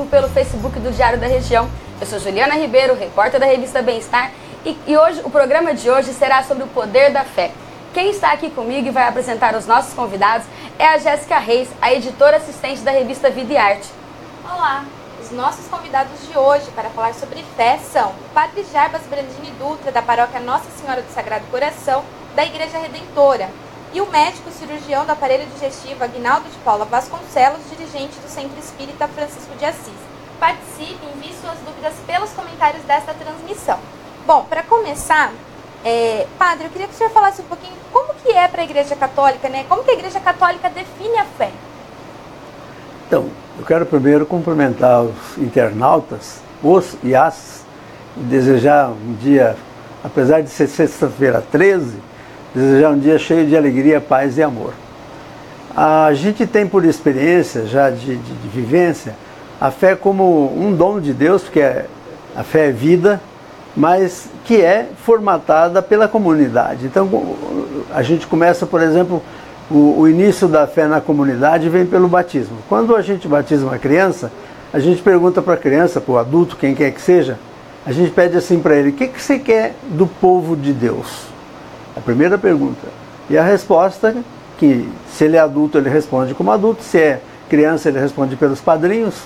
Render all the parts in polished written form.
pelo Facebook do Diário da Região. Eu sou Juliana Ribeiro, repórter da revista Bem-Estar, e hoje o programa de hoje será sobre o poder da fé. Quem está aqui comigo e vai apresentar os nossos convidados é a Jéssica Reis, a editora assistente da revista Vida e Arte. Olá! Os nossos convidados de hoje para falar sobre fé são o Padre Jarbas Brandini Dutra, da paróquia Nossa Senhora do Sagrado Coração, da Igreja Redentora, e o médico cirurgião do aparelho digestivo Aguinaldo de Paula Vasconcelos, dirigente do Centro Espírita Francisco de Assis. Participe e envie suas dúvidas pelos comentários desta transmissão. Bom, para começar, Padre, eu queria que o senhor falasse um pouquinho como que é para a Igreja Católica, né? Como que a Igreja Católica define a fé? Então, eu quero primeiro cumprimentar os internautas, os e as, e desejar um dia, apesar de ser sexta-feira 13, desejar um dia cheio de alegria, paz e amor. A gente tem por experiência já de vivência a fé como um dom de Deus, porque a fé é vida, mas que é formatada pela comunidade. Então a gente começa, por exemplo, o início da fé na comunidade vem pelo batismo. Quando a gente batiza uma criança, a gente pergunta para a criança, para o adulto, quem quer que seja, a gente pede assim para ele: o que você quer do povo de Deus? A primeira pergunta. E a resposta, que se ele é adulto ele responde como adulto, se é criança ele responde pelos padrinhos,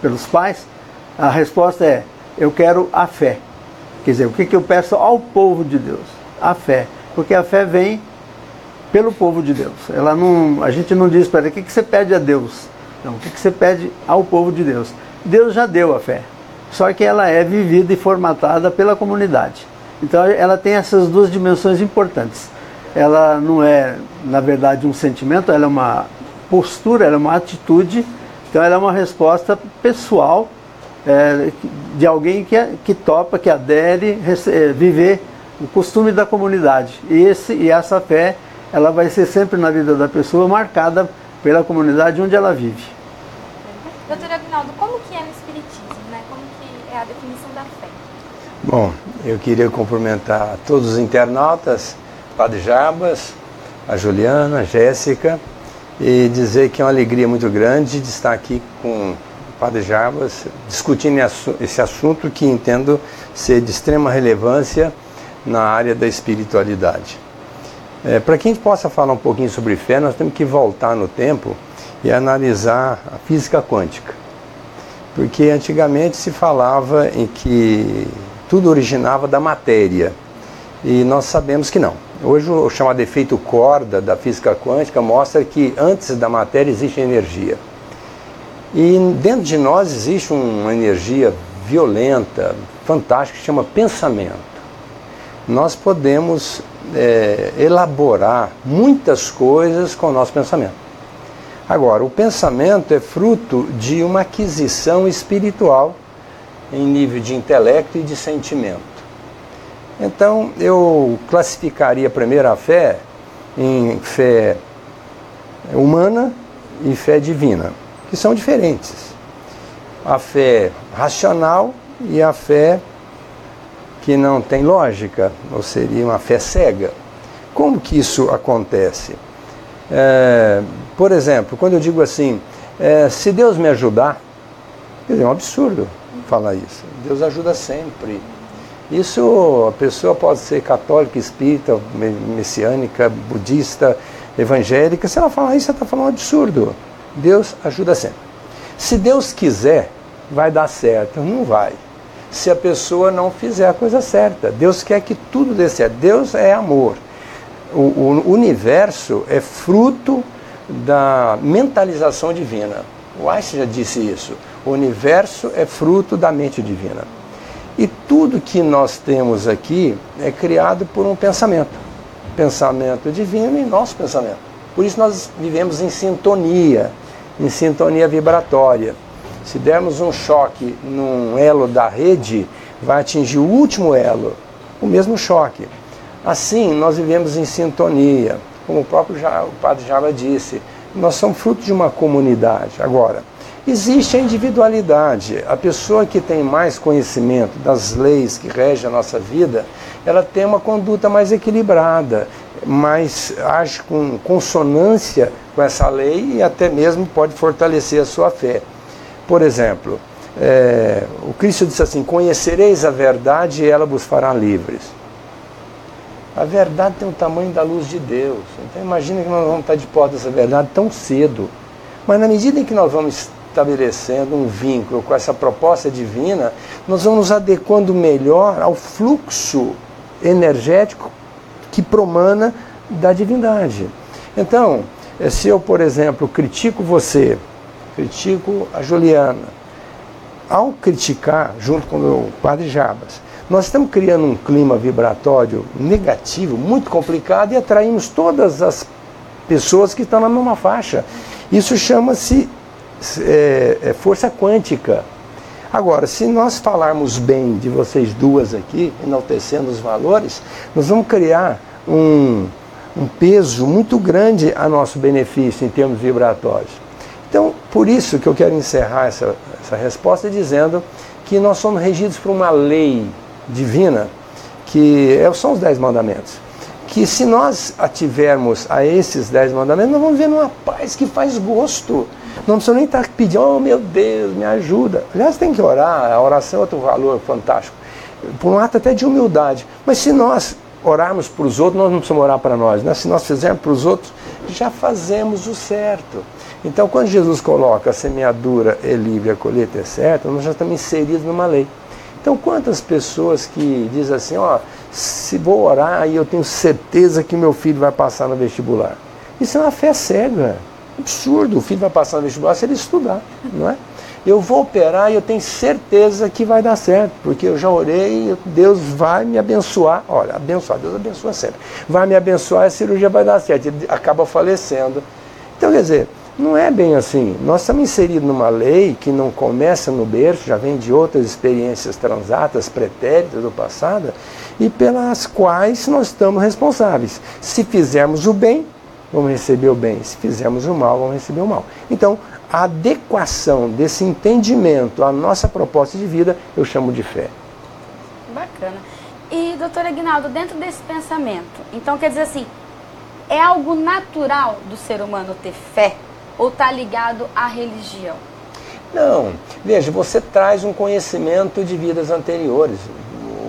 pelos pais. A resposta é: eu quero a fé. Quer dizer, o que eu peço ao povo de Deus? A fé. Porque a fé vem pelo povo de Deus. A gente não diz para ele: o que você pede a Deus? Não, o que você pede ao povo de Deus? Deus já deu a fé. Só que ela é vivida e formatada pela comunidade. Então ela tem essas duas dimensões importantes. Ela não é, na verdade, um sentimento, ela é uma postura, ela é uma atitude. Então ela é uma resposta pessoal de alguém que topa, que adere, viver o costume da comunidade. E essa fé, ela vai ser sempre na vida da pessoa marcada pela comunidade onde ela vive. Doutor Aguinaldo, como que é no Espiritismo, né? Como que é a definição da fé? Bom, eu queria cumprimentar todos os internautas, Padre Jarbas, a Juliana, a Jéssica, e dizer que é uma alegria muito grande de estar aqui com o Padre Jarbas, discutindo esse assunto que entendo ser de extrema relevância na área da espiritualidade. Para que a gente possa falar um pouquinho sobre fé, nós temos que voltar no tempo e analisar a física quântica. Porque antigamente se falava em que tudo originava da matéria, e nós sabemos que não. Hoje o chamado efeito corda da física quântica mostra que antes da matéria existe energia. E dentro de nós existe uma energia violenta, fantástica, que se chama pensamento. Nós podemos elaborar muitas coisas com o nosso pensamento. Agora, o pensamento é fruto de uma aquisição espiritual em nível de intelecto e de sentimento. Então, eu classificaria primeiro a fé em fé humana e fé divina, que são diferentes. A fé racional e a fé que não tem lógica, ou seria uma fé cega. Como que isso acontece? Por exemplo, quando eu digo assim, se Deus me ajudar, quer dizer, é um absurdo falar isso. Deus ajuda sempre. Isso, a pessoa pode ser católica, espírita, messiânica, budista, evangélica. Se ela falar isso, ela está falando um absurdo. Deus ajuda sempre. Se Deus quiser, vai dar certo. Não vai. Se a pessoa não fizer a coisa certa. Deus quer que tudo dê certo. Deus é amor. O universo é fruto da mentalização divina. O Einstein já disse isso. O universo é fruto da mente divina. E tudo que nós temos aqui é criado por um pensamento. Pensamento divino e nosso pensamento. Por isso nós vivemos em sintonia vibratória. Se dermos um choque num elo da rede, vai atingir o último elo, o mesmo choque. Assim, nós vivemos em sintonia. Como o próprio Padre Jarbas disse, nós somos fruto de uma comunidade. Agora, existe a individualidade. A pessoa que tem mais conhecimento das leis que regem a nossa vida, ela tem uma conduta mais equilibrada, mais age com consonância com essa lei e até mesmo pode fortalecer a sua fé. Por exemplo, o Cristo disse assim, conhecereis a verdade e ela vos fará livres. A verdade tem o tamanho da luz de Deus. Então imagina que nós vamos estar de porta dessa verdade tão cedo. Mas na medida em que nós vamos estabelecendo um vínculo com essa proposta divina, nós vamos nos adequando melhor ao fluxo energético que promana da divindade. Então, se eu, por exemplo, critico você, critico a Juliana, ao criticar, junto com o Padre Jarbas, nós estamos criando um clima vibratório negativo, muito complicado, e atraímos todas as pessoas que estão na mesma faixa. Isso chama-se força quântica. Agora, se nós falarmos bem de vocês duas aqui, enaltecendo os valores, nós vamos criar um peso muito grande a nosso benefício em termos vibratórios. Então, por isso que eu quero encerrar essa resposta dizendo que nós somos regidos por uma lei divina, que são os 10 mandamentos. Que se nós ativermos a esses 10 mandamentos, nós vamos ver numa paz que faz gosto. Não precisa nem estar pedindo, oh meu Deus, me ajuda. Aliás, tem que orar, a oração é outro valor fantástico. Por um ato até de humildade. Mas se nós orarmos para os outros, nós não precisamos orar para nós, né? Se nós fizermos para os outros, já fazemos o certo. Então, quando Jesus coloca a semeadura é livre, a colheita é certa, nós já estamos inseridos numa lei. Então, quantas pessoas que dizem assim, se vou orar, aí eu tenho certeza que meu filho vai passar no vestibular. Isso é uma fé cega. Absurdo, o filho vai passar no vestibular se ele estudar, não é? Eu vou operar e eu tenho certeza que vai dar certo, porque eu já orei, Deus vai me abençoar. Olha, abençoar, Deus abençoa sempre. Vai me abençoar e a cirurgia vai dar certo. Ele acaba falecendo. Então, quer dizer, não é bem assim. Nós estamos inseridos numa lei que não começa no berço, já vem de outras experiências transatas, pretéritas do passado, e pelas quais nós estamos responsáveis. Se fizermos o bem, vamos receber o bem. Se fizermos o mal, vamos receber o mal. Então, a adequação desse entendimento à nossa proposta de vida, eu chamo de fé. Bacana. E, doutor Aguinaldo, dentro desse pensamento, então quer dizer assim, é algo natural do ser humano ter fé? Ou está ligado à religião? Não. Veja, você traz um conhecimento de vidas anteriores.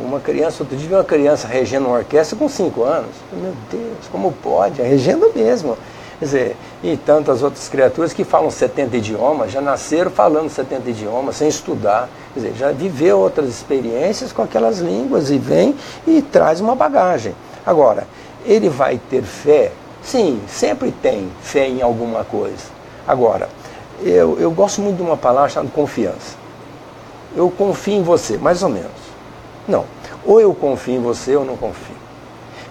Uma criança, outro dia vi uma criança regendo uma orquestra com 5 anos. Meu Deus, como pode? É regendo mesmo. Quer dizer, e tantas outras criaturas que falam 70 idiomas, já nasceram falando 70 idiomas, sem estudar. Quer dizer, já viveu outras experiências com aquelas línguas e vem e traz uma bagagem. Agora, ele vai ter fé? Sim, sempre tem fé em alguma coisa. Agora, eu gosto muito de uma palavra chamada confiança. Eu confio em você, mais ou menos. Não, ou eu confio em você ou não confio.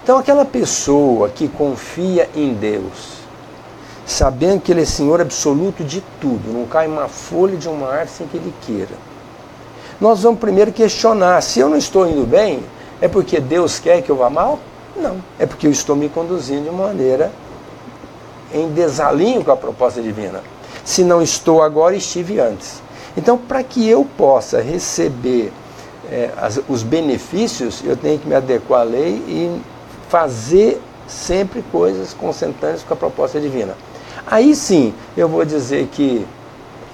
Então aquela pessoa que confia em Deus, sabendo que Ele é Senhor absoluto de tudo, não cai uma folha de uma árvore sem que Ele queira. Nós vamos primeiro questionar, se eu não estou indo bem, é porque Deus quer que eu vá mal? Não, é porque eu estou me conduzindo de maneira em desalinho com a proposta divina. Se não estou agora, estive antes. Então, para que eu possa receber os benefícios, eu tenho que me adequar à lei e fazer sempre coisas consentâneas com a proposta divina. Aí sim, eu vou dizer que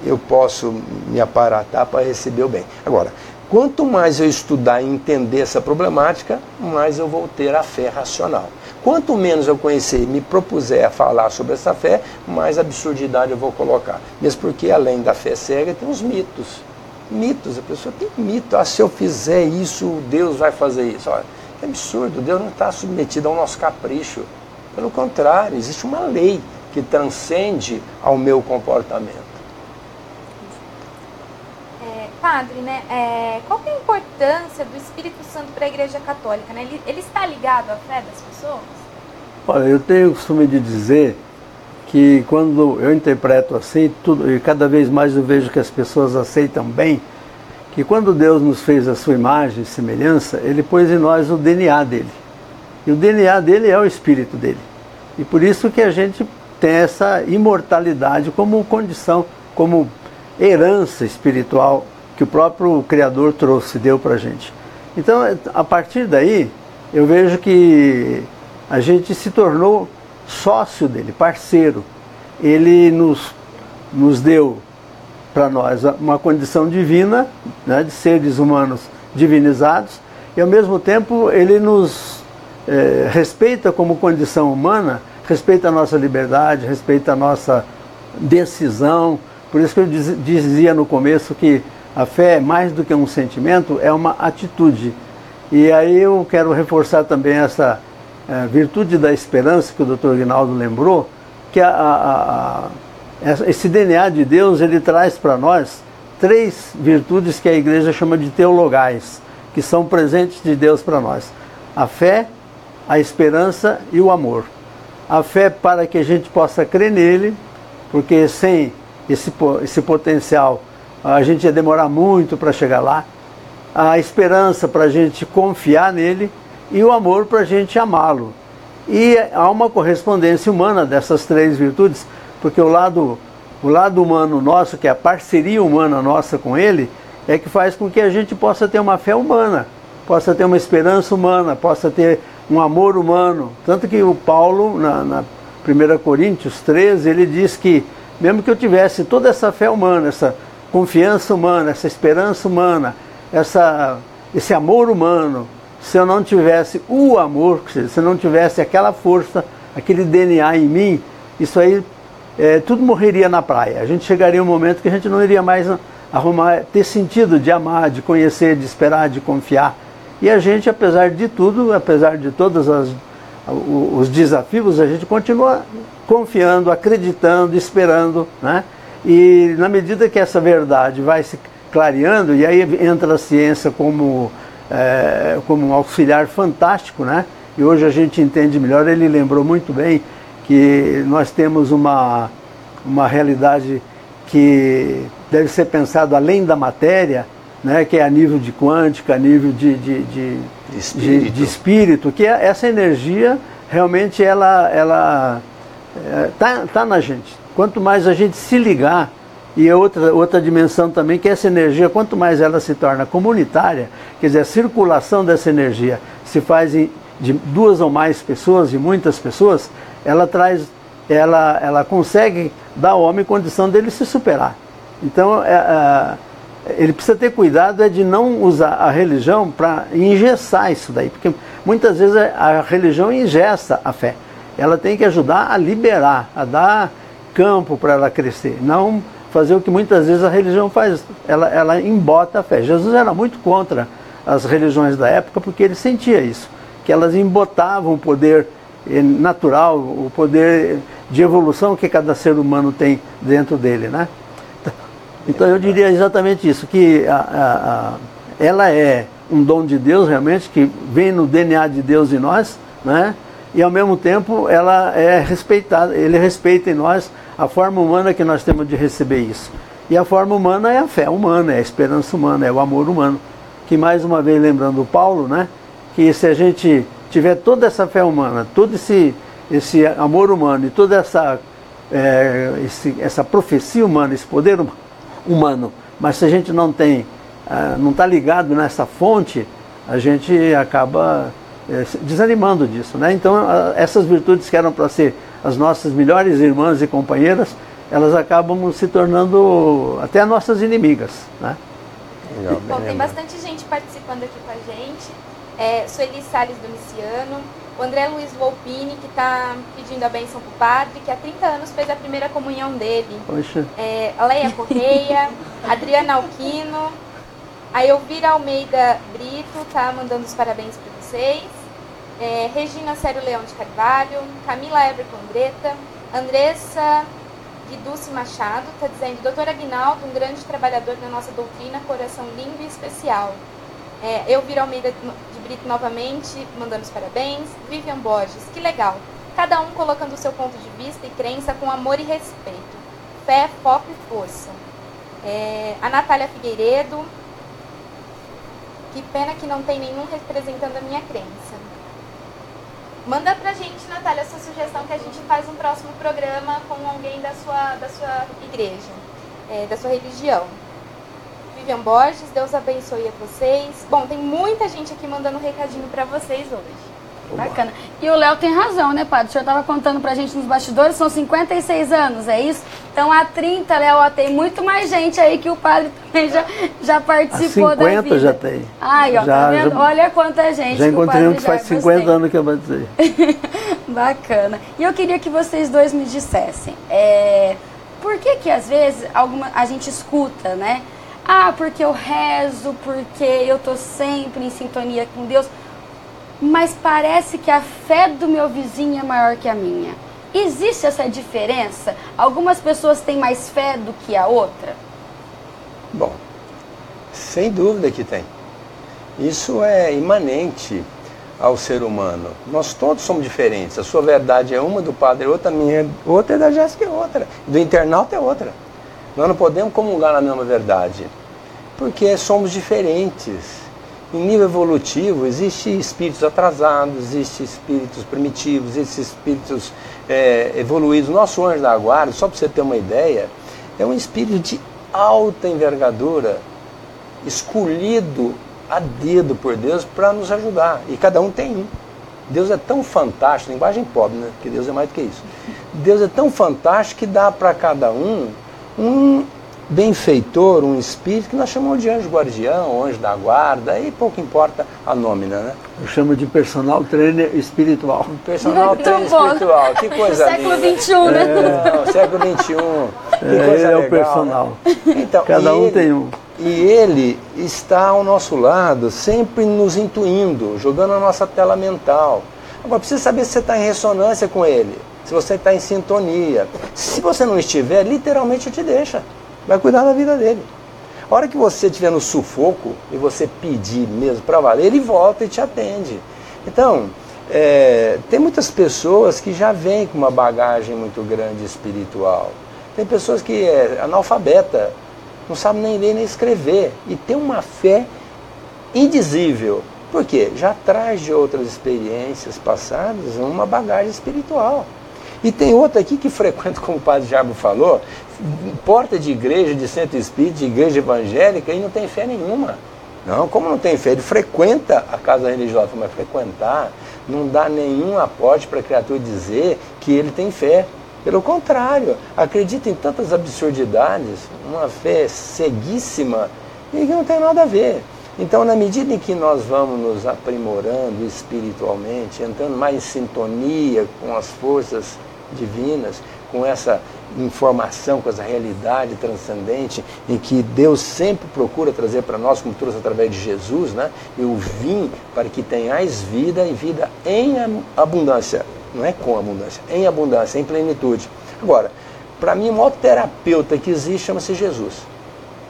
eu posso me aparatar para receber o bem. Agora, quanto mais eu estudar e entender essa problemática, mais eu vou ter a fé racional. Quanto menos eu conhecer e me propuser a falar sobre essa fé, mais absurdidade eu vou colocar. Mesmo porque, além da fé cega, tem os mitos. Mitos, a pessoa tem mito. Se eu fizer isso, Deus vai fazer isso. Olha, é absurdo, Deus não está submetido ao nosso capricho. Pelo contrário, existe uma lei que transcende ao meu comportamento. Padre, né, qual que é a importância do Espírito Santo para a Igreja Católica? Né? Ele está ligado à fé das pessoas? Olha, eu tenho o costume de dizer que quando eu interpreto assim, e cada vez mais eu vejo que as pessoas aceitam bem, que quando Deus nos fez a sua imagem e semelhança, Ele pôs em nós o DNA dele. E o DNA dele é o Espírito dele. E por isso que a gente tem essa imortalidade como condição, como herança espiritual que o próprio Criador trouxe, deu para a gente. Então, a partir daí, eu vejo que a gente se tornou sócio dele, parceiro. Ele nos deu para nós uma condição divina, né, de seres humanos divinizados, e ao mesmo tempo ele nos respeita como condição humana, respeita a nossa liberdade, respeita a nossa decisão. Por isso que eu dizia no começo que a fé, mais do que um sentimento, é uma atitude. E aí eu quero reforçar também essa virtude da esperança que o Dr. Aguinaldo lembrou, que esse DNA de Deus, ele traz para nós 3 virtudes que a igreja chama de teologais, que são presentes de Deus para nós: a fé, a esperança e o amor. A fé para que a gente possa crer nele, porque sem esse potencial a gente ia demorar muito para chegar lá. A esperança para a gente confiar nele, e o amor para a gente amá-lo. E há uma correspondência humana dessas 3 virtudes, porque o lado humano nosso, que é a parceria humana nossa com ele, é que faz com que a gente possa ter uma fé humana, possa ter uma esperança humana, possa ter um amor humano. Tanto que o Paulo, na 1 Coríntios 13, ele diz que mesmo que eu tivesse toda essa fé humana, essa confiança humana, essa esperança humana, esse amor humano, se eu não tivesse o amor, se eu não tivesse aquela força, aquele DNA em mim, isso aí tudo morreria na praia. A gente chegaria um momento que a gente não iria mais ter sentido de amar, de conhecer, de esperar, de confiar. E a gente, apesar de tudo, apesar de todos os desafios, a gente continua confiando, acreditando, esperando, né? E na medida que essa verdade vai se clareando, e aí entra a ciência como um auxiliar fantástico, né? E hoje a gente entende melhor. Ele lembrou muito bem que nós temos uma realidade que deve ser pensado além da matéria, né? Que é a nível de quântica, a nível de espírito, que essa energia realmente ela tá na gente. Quanto mais a gente se ligar, e outra dimensão também, que essa energia, quanto mais ela se torna comunitária, quer dizer, a circulação dessa energia se faz de 2 ou mais pessoas, de muitas pessoas, ela consegue dar ao homem condição dele se superar. Então, ele precisa ter cuidado de não usar a religião para engessar isso daí, porque muitas vezes a religião engessa a fé. Ela tem que ajudar a liberar, a dar campo para ela crescer, não fazer o que muitas vezes a religião faz, ela embota a fé. Jesus era muito contra as religiões da época, porque ele sentia isso, que elas embotavam o poder natural, o poder de evolução que cada ser humano tem dentro dele, né? Então eu diria exatamente isso, que ela é um dom de Deus realmente, que vem no DNA de Deus em nós, né? E ao mesmo tempo ela é respeitada, ele respeita em nós a forma humana que nós temos de receber isso. E a forma humana é a fé humana, é a esperança humana, é o amor humano. Que mais uma vez lembrando o Paulo, né? Que se a gente tiver toda essa fé humana, todo esse amor humano e toda essa profecia humana, esse poder humano, mas se a gente não está ligado nessa fonte, a gente acaba desanimando disso, né? Então essas virtudes que eram para ser as nossas melhores irmãs e companheiras, elas acabam se tornando até nossas inimigas, né? Legal, bom, tem bastante gente participando aqui com a gente. Sueli Salles Domiciano, o André Luiz Volpini, que está pedindo a bênção para o padre, que há 30 anos fez a primeira comunhão dele. Poxa. A Leia Correia, Adriana Alquino, a Elvira Almeida Brito está mandando os parabéns para vocês. Regina Sério Leão de Carvalho, Camila Everton Greta, Andressa Guiducci Machado está dizendo: Dr. Aguinaldo, um grande trabalhador da nossa doutrina, coração lindo e especial. Elvira Almeida de Brito novamente mandando os parabéns. Vivian Borges, que legal, cada um colocando o seu ponto de vista e crença com amor e respeito, fé, foco e força. A Natália Figueiredo, que pena que não tem nenhum representando a minha crença. Manda pra gente, Natália, a sua sugestão, que a gente faz um próximo programa com alguém da sua igreja, da sua religião. Vivian Borges, Deus abençoe a vocês. Bom, tem muita gente aqui mandando um recadinho pra vocês hoje. Bacana. E o Léo tem razão, né, padre? O senhor estava contando pra gente nos bastidores, são 56 anos, é isso? Então há 30, Léo, tem muito mais gente aí que o padre também já participou da vida. 50 já tem. Ai, ó, tá vendo? Olha quanta gente. Já encontrei um que faz 50 anos que eu batizei. Bacana. E eu queria que vocês dois me dissessem, por que às vezes a gente escuta, né? Ah, porque eu rezo, porque eu tô sempre em sintonia com Deus. Mas parece que a fé do meu vizinho é maior que a minha. Existe essa diferença? Algumas pessoas têm mais fé do que a outra? Bom, sem dúvida que tem. Isso é imanente ao ser humano. Nós todos somos diferentes. A sua verdade é uma, do padre é outra, a minha é outra, e da Jéssica é outra. Do internauta é outra. Nós não podemos comungar na mesma verdade, porque somos diferentes. Em nível evolutivo, existem espíritos atrasados, existem espíritos primitivos, existem espíritos evoluídos. Nosso anjo da guarda, só para você ter uma ideia, é um espírito de alta envergadura, escolhido a dedo por Deus para nos ajudar. E cada um tem um. Deus é tão fantástico, linguagem pobre, né? Porque Deus é mais do que isso. Deus é tão fantástico que dá para cada um benfeitor, um espírito que nós chamamos de anjo guardião, anjo da guarda, aí pouco importa a nómina, né? Eu chamo de personal trainer espiritual. Personal trainer espiritual, que coisa século linda. XXI, né? Século XXI, que coisa Ele é legal, o personal. né? Então, Cada um tem um. E ele está ao nosso lado, sempre nos intuindo, jogando a nossa tela mental. Agora, precisa saber se você está em ressonância com ele, se você está em sintonia. Se você não estiver, literalmente te deixa. Vai cuidar da vida dele. A hora que você estiver no sufoco e você pedir mesmo para valer, ele volta e te atende. Então, tem muitas pessoas que já vêm com uma bagagem muito grande espiritual. Tem pessoas que é analfabeta, não sabe nem ler nem escrever, e tem uma fé indizível. Por quê? Já traz de outras experiências passadas uma bagagem espiritual. E tem outra aqui que frequenta, como o padre Jarbo falou, porta de igreja, de centro espírita, de igreja evangélica, e não tem fé nenhuma. Não, como não tem fé? Ele frequenta a casa religiosa, mas frequentar não dá nenhum aporte para a criatura dizer que ele tem fé. Pelo contrário, acredita em tantas absurdidades, uma fé ceguíssima, e que não tem nada a ver. Então, na medida em que nós vamos nos aprimorando espiritualmente, entrando mais em sintonia com as forças divinas, com essa informação, com essa realidade transcendente em que Deus sempre procura trazer para nós, como trouxe através de Jesus, né? Eu vim para que tenhais vida e vida em abundância. Não é com abundância, em abundância, em plenitude. Agora, para mim, o maior terapeuta que existe chama-se Jesus,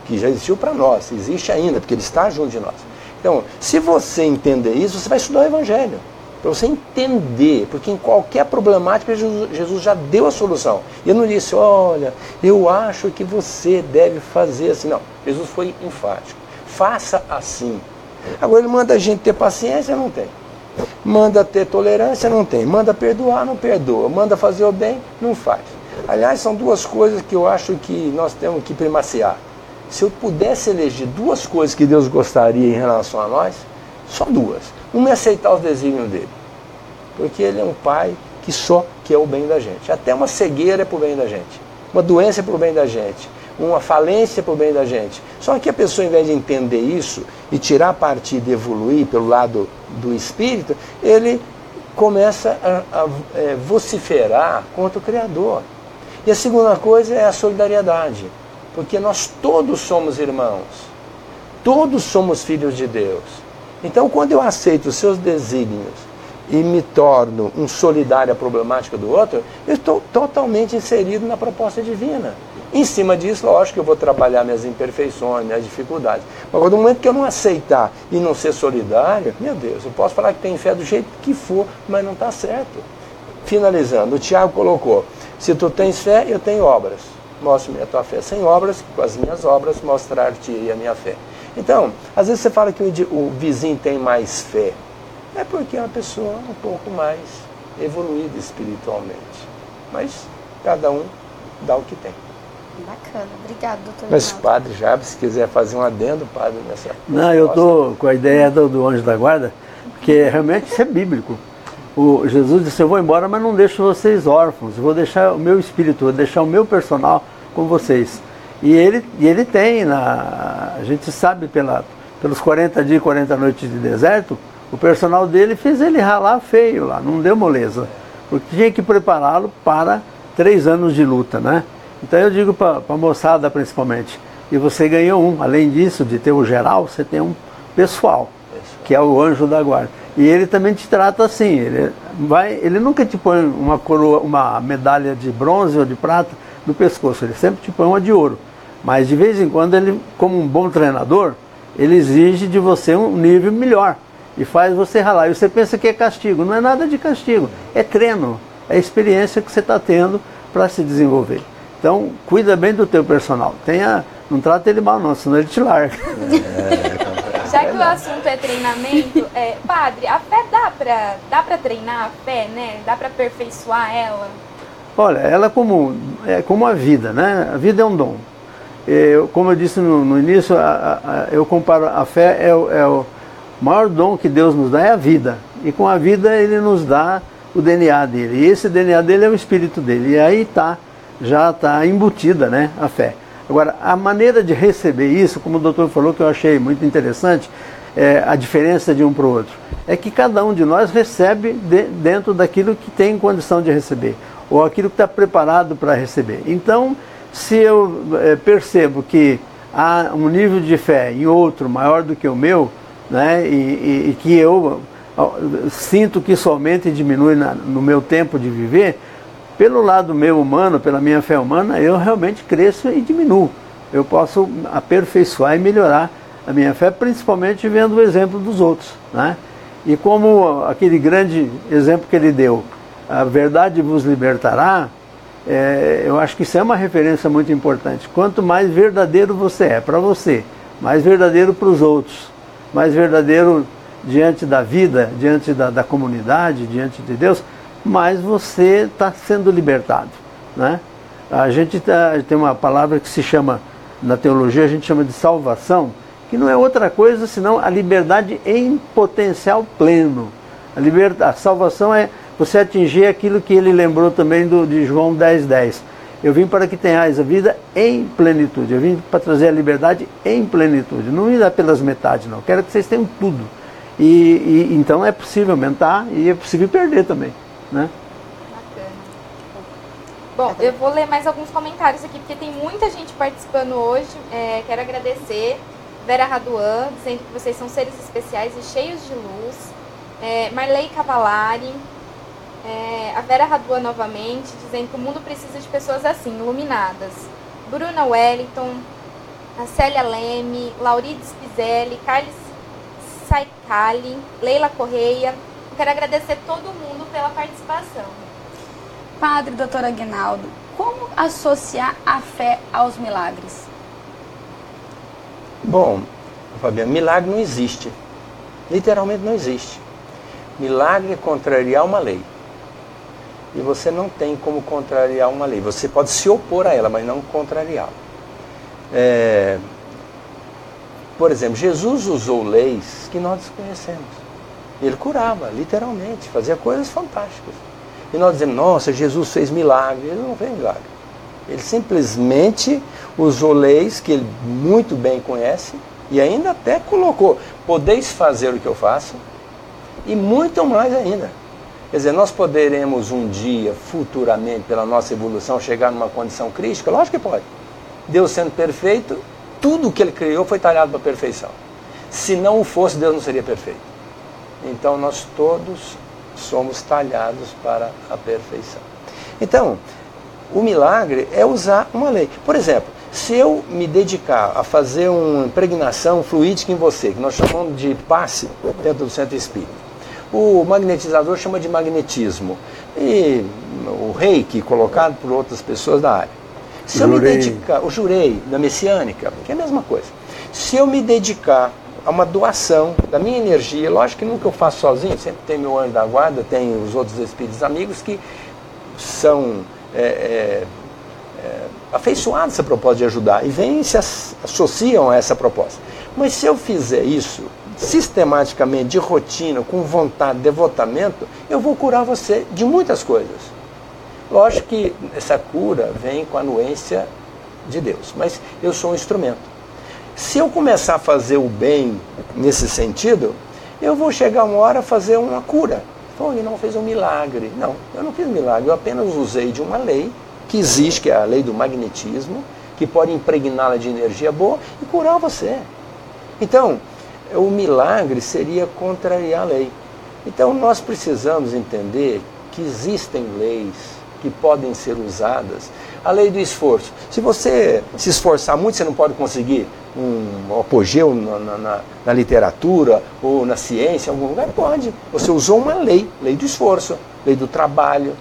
que já existiu para nós, existe ainda, porque ele está junto de nós. Então, se você entender isso, você vai estudar o Evangelho, para você entender, porque em qualquer problemática Jesus já deu a solução. E ele não disse, olha, eu acho que você deve fazer assim. Não, Jesus foi enfático, faça assim. Agora ele manda a gente ter paciência, não tem. Manda ter tolerância, não tem. Manda perdoar, não perdoa. Manda fazer o bem, não faz. Aliás, são duas coisas que eu acho que nós temos que primaciar. Se eu pudesse eleger duas coisas que Deus gostaria em relação a nós, só duas. Uma é aceitar os desígnios dele, porque ele é um pai que só quer o bem da gente. Até uma cegueira é para o bem da gente, uma doença é para o bem da gente, uma falência é para o bem da gente. Só que a pessoa, em vez de entender isso e tirar partido e evoluir pelo lado do espírito, ele começa a vociferar contra o Criador. E a segunda coisa é a solidariedade. Porque nós todos somos irmãos, todos somos filhos de Deus. Então, quando eu aceito os seus desígnios e me torno um solidário à problemática do outro, eu estou totalmente inserido na proposta divina. Em cima disso, lógico que eu vou trabalhar minhas imperfeições, minhas dificuldades. Mas no momento que eu não aceitar e não ser solidário, meu Deus, eu posso falar que tem fé do jeito que for, mas não está certo. Finalizando, o Tiago colocou, se tu tens fé, eu tenho obras. Mostre-me a tua fé sem obras, com as minhas obras mostrar-te a minha fé. Então, às vezes você fala que o vizinho tem mais fé. É porque é uma pessoa um pouco mais evoluída espiritualmente. Mas cada um dá o que tem. Bacana, obrigado, doutor. Mas padre Jarbo, se quiser fazer um adendo, padre, nessa... Não, eu estou com a ideia do anjo da guarda, porque realmente isso é bíblico. Jesus disse, eu vou embora, mas não deixo vocês órfãos, eu vou deixar o meu espírito, vou deixar o meu personal com vocês. E ele tem, a gente sabe pelos 40 dias e 40 noites de deserto, o personal dele fez ele ralar feio lá, não deu moleza, porque tinha que prepará-lo para 3 anos de luta, né? Então eu digo para a moçada principalmente, e você ganhou um, além disso, de ter o geral, você tem um pessoal, que é o anjo da guarda. E ele também te trata assim, ele nunca te põe uma coroa, uma medalha de bronze ou de prata no pescoço, ele sempre te põe uma de ouro. Mas de vez em quando ele, como um bom treinador, ele exige de você um nível melhor e faz você ralar. E você pensa que é castigo, não é nada de castigo, é treino, é experiência que você está tendo para se desenvolver. Então, cuida bem do teu personal, não trata ele mal não, senão ele te larga. Já que o assunto é treinamento, padre, a fé dá pra treinar a fé, né? Dá pra aperfeiçoar ela? Olha, ela é como a vida, né? A vida é um dom. Como eu disse no início, eu comparo a fé, o maior dom que Deus nos dá é a vida. E com a vida ele nos dá o DNA dele. E esse DNA dele é o espírito dele. E aí já está embutida, né, a fé. Agora, a maneira de receber isso, como o doutor falou, que eu achei muito interessante, a diferença de um para o outro, é que cada um de nós recebe dentro daquilo que tem condição de receber, ou aquilo que está preparado para receber. Então, se eu percebo que há um nível de fé em outro maior do que o meu, né, e que eu sinto que somente diminui no meu tempo de viver, pelo lado meu humano, pela minha fé humana, eu realmente cresço e diminuo. Eu posso aperfeiçoar e melhorar a minha fé, principalmente vendo o exemplo dos outros, né? E como aquele grande exemplo que ele deu, a verdade vos libertará, eu acho que isso é uma referência muito importante. Quanto mais verdadeiro você é para você, mais verdadeiro para os outros, mais verdadeiro diante da vida, diante da comunidade, diante de Deus, mais você está sendo libertado, né? A gente tem uma palavra que se chama, na teologia a gente chama de salvação, que não é outra coisa senão a liberdade em potencial pleno. A salvação é você atingir aquilo que ele lembrou também de João 10:10. Eu vim para que tenhais a vida em plenitude. Eu vim para trazer a liberdade em plenitude. Não me dá pelas metades, não. Quero que vocês tenham tudo. E então é possível aumentar e é possível perder também, né? Bacana. Bom, eu vou ler mais alguns comentários aqui, porque tem muita gente participando hoje. Quero agradecer Vera Raduan, dizendo que vocês são seres especiais e cheios de luz. Marley Cavalari, a Vera Raduan novamente, dizendo que o mundo precisa de pessoas assim, iluminadas. Bruna Wellington, a Célia Leme, Laurides Pizelli, Carlos Saicali, Leila Correia. Quero agradecer todo mundo pela participação. Padre, doutor Aguinaldo, como associar a fé aos milagres? Bom, Fabiano, milagre não existe. Literalmente não existe. Milagre é contrariar uma lei. E você não tem como contrariar uma lei. Você pode se opor a ela, mas não contrariá-la. Por exemplo, Jesus usou leis que nós desconhecemos. Ele curava, literalmente, fazia coisas fantásticas. E nós dizemos, nossa, Jesus fez milagre. Ele não fez milagre. Ele simplesmente usou leis que ele muito bem conhece e ainda até colocou, podeis fazer o que eu faço e muito mais ainda. Quer dizer, nós poderemos um dia, futuramente, pela nossa evolução, chegar numa condição crítica? Lógico que pode. Deus sendo perfeito, tudo que ele criou foi talhado para a perfeição. Se não o fosse, Deus não seria perfeito. Então nós todos somos talhados para a perfeição. Então, o milagre é usar uma lei. Por exemplo, se eu me dedicar a fazer uma impregnação fluídica em você, que nós chamamos de passe dentro do centro espírita, o magnetizador chama de magnetismo, e o reiki colocado por outras pessoas da área. Se eu me dedicar, o jurei da messiânica, que é a mesma coisa. Se eu me dedicar a uma doação da minha energia, lógico que nunca eu faço sozinho, sempre tem meu anjo da guarda, tem os outros espíritos amigos que são afeiçoados a essa proposta de ajudar e vêm e se associam a essa proposta. Mas se eu fizer isso sistematicamente, de rotina, com vontade, devotamento, eu vou curar você de muitas coisas. Lógico que essa cura vem com a anuência de Deus, mas eu sou um instrumento. Se eu começar a fazer o bem nesse sentido, eu vou chegar uma hora a fazer uma cura. Pô, ele não fez um milagre. Não, eu não fiz um milagre, eu apenas usei de uma lei que existe, que é a lei do magnetismo, que pode impregná-la de energia boa e curar você. Então, o milagre seria contrariar a lei. Então, nós precisamos entender que existem leis que podem ser usadas. A lei do esforço. Se você se esforçar muito, você não pode conseguir um apogeu na literatura ou na ciência, em algum lugar? Pode. Você usou uma lei, lei do esforço, lei do trabalho.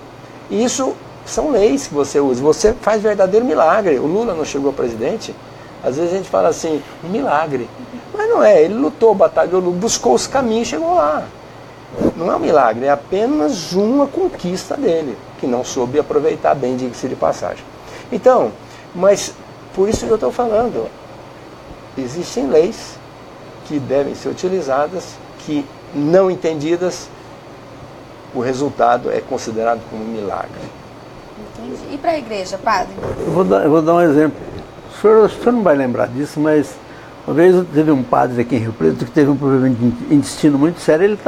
E isso são leis que você usa. Você faz verdadeiro milagre. O Lula não chegou a presidente. Às vezes a gente fala assim, um milagre. Mas não é. Ele lutou, batalhou, buscou os caminhos e chegou lá. Não é um milagre, é apenas uma conquista dele, que não soube aproveitar bem, diga-se de passagem. Então, mas por isso que eu estou falando, existem leis que devem ser utilizadas, que não entendidas, o resultado é considerado como um milagre. Entendi. E para a igreja, padre? Eu vou dar um exemplo. O senhor não vai lembrar disso, mas uma vez teve um padre aqui em Rio Preto que teve um problema de intestino muito sério.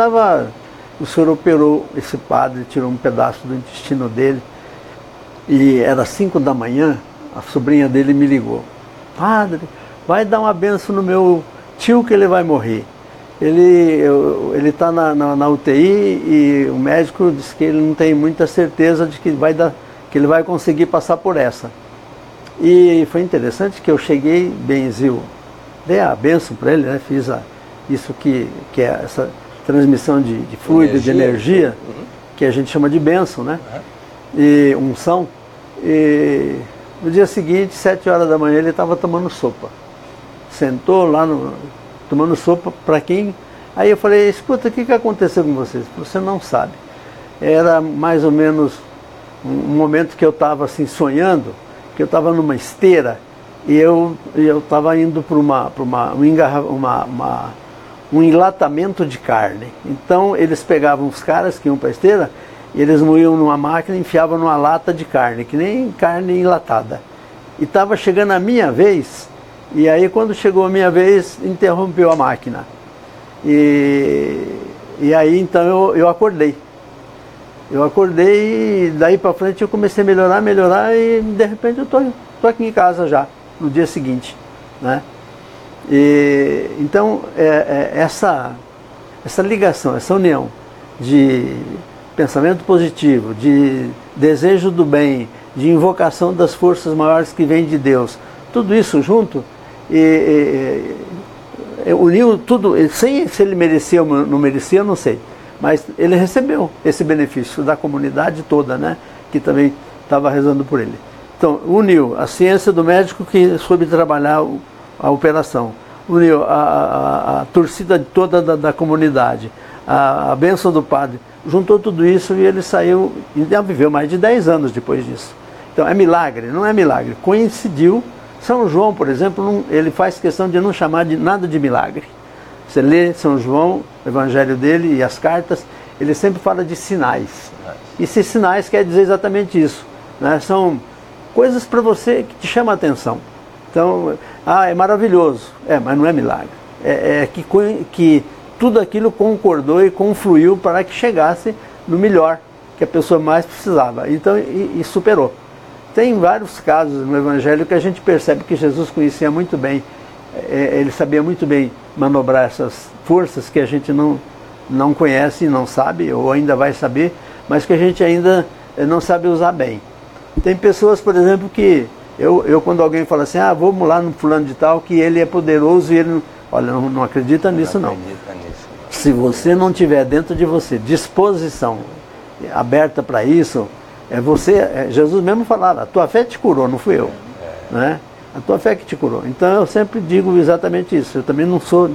O senhor operou esse padre, tirou um pedaço do intestino dele. E era 5 da manhã, a sobrinha dele me ligou. Padre, vai dar uma benção no meu tio que ele vai morrer. Ele está na UTI e o médico disse que ele não tem muita certeza de que ele vai conseguir passar por essa. E foi interessante que eu cheguei, benzi-o, dei a benção para ele, né? Fiz isso que é essa transmissão de fluido, de energia, que a gente chama de bênção, né? E unção. E no dia seguinte, 7 horas da manhã, ele estava tomando sopa. Sentou lá tomando sopa para quem? Aí eu falei, escuta, o que aconteceu com vocês? Você não sabe. Era mais ou menos um momento que eu estava assim sonhando, que eu estava numa esteira e eu estava indo para um enlatamento de carne. Então eles pegavam os caras que iam para a esteira e eles moíam numa máquina e enfiavam numa lata de carne, que nem carne enlatada. E estava chegando a minha vez, e aí quando chegou a minha vez, interrompeu a máquina. E aí então eu acordei. Eu acordei e daí para frente eu comecei a melhorar e de repente eu tô aqui em casa já, no dia seguinte, né? E, então essa ligação, essa união de pensamento positivo, de desejo do bem, de invocação das forças maiores que vêm de Deus, tudo isso junto, uniu tudo, sem se ele merecia ou não merecia, eu não sei, mas ele recebeu esse benefício da comunidade toda, né, que também estava rezando por ele. Então, uniu a ciência do médico que soube trabalhar a operação, uniu a torcida toda da comunidade, a bênção do padre, juntou tudo isso e ele saiu, e viveu mais de 10 anos depois disso. Então, é milagre? Não é milagre. Coincidiu. São João, por exemplo, ele faz questão de não chamar de nada de milagre. Você lê São João, o evangelho dele e as cartas, ele sempre fala de sinais. E esses sinais quer dizer exatamente isso, né? São coisas para você que te chamam a atenção. Então, é maravilhoso. Mas não é milagre. Que tudo aquilo concordou e confluiu para que chegasse no melhor que a pessoa mais precisava. Então, e superou. Tem vários casos no Evangelho que a gente percebe que Jesus conhecia muito bem, ele sabia muito bem manobrar essas forças que a gente não conhece, não sabe, ou ainda vai saber, mas que a gente ainda não sabe usar bem. Tem pessoas, por exemplo, que eu quando alguém fala assim, vamos lá no fulano de tal, que ele é poderoso e ele não acredita nisso não. Se você não tiver dentro de você disposição aberta para isso, Jesus mesmo falava, a tua fé te curou, não fui eu, né? A tua fé que te curou. Então eu sempre digo exatamente isso. Eu também não sou